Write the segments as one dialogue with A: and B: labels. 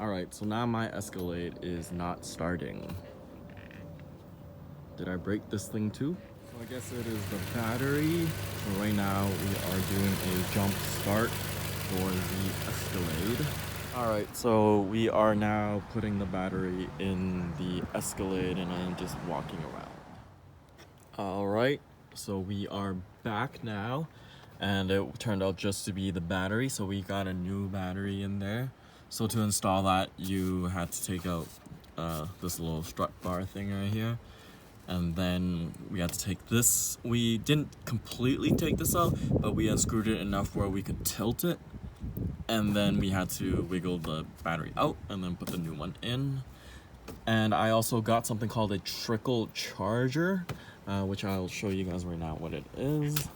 A: Alright, so now my Escalade is not starting. Did I break this thing too? So I guess it is the battery. So right now we are doing a jump start for the Escalade. Alright, so we are now putting the battery in the Escalade and I'm just walking around. Alright, so we are back now and it turned out just to be the battery, so we got a new battery in there. So to install that, you had to take out this little strut bar thing right here. And then we had to take this. We didn't completely take this out, but we unscrewed it enough where we could tilt it. And then we had to wiggle the battery out and then put the new one in. And I also got something called a trickle charger, which I'll show you guys right now what it is.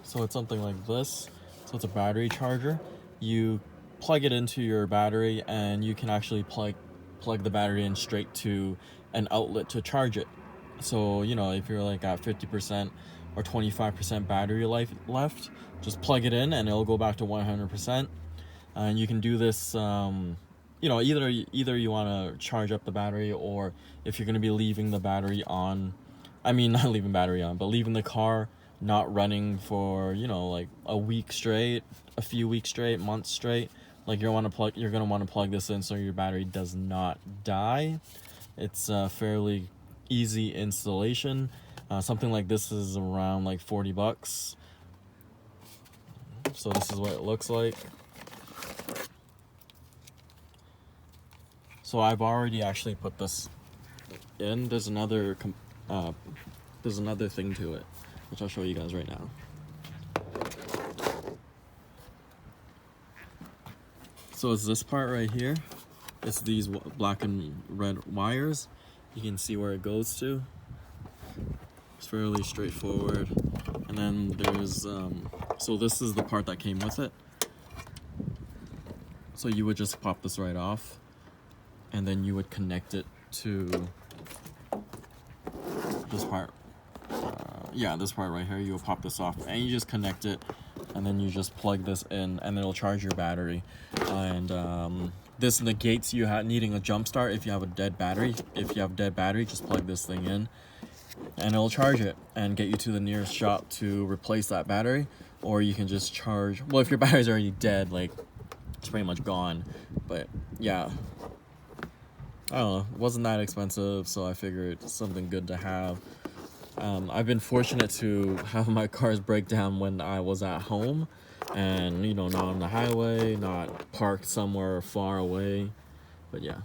A: So it's something like this. So it's a battery charger. You plug it into your battery and you can actually plug the battery in straight to an outlet to charge it. So, you know, if you're like at 50% or 25% battery life left, just plug it in and it'll go back to 100%. And you can do this, you know, either you want to charge up the battery, or if you're going to be leaving the battery on, I mean, not leaving battery on, but leaving the car not running for, you know, like a week straight, a few weeks straight, months straight, like you're gonna want to plug this in so your battery does not die. It's a fairly easy installation. Something like this is around like 40 bucks. So this is what it looks like. So I've already actually put this in. There's another thing to it, which I'll show you guys right now. So it's this part right here. It's these black and red wires. You can see where it goes to. It's fairly straightforward. And then there's, so this is the part that came with it. So you would just pop this right off, and then you would connect it to this part. Yeah, this part right here. You'll pop this off and you just connect it, and then you just plug this in and it'll charge your battery. And this negates you needing a jump start if you have a dead battery. If you have a dead battery, just plug this thing in and it'll charge it and get you to the nearest shop to replace that battery. Or you can just charge, well, if your battery's already dead, like it's pretty much gone. But yeah, I don't know, it wasn't that expensive, so I figured it's something good to have. I've been fortunate to have my cars break down when I was at home and, you know, not on the highway, not parked somewhere far away. But yeah.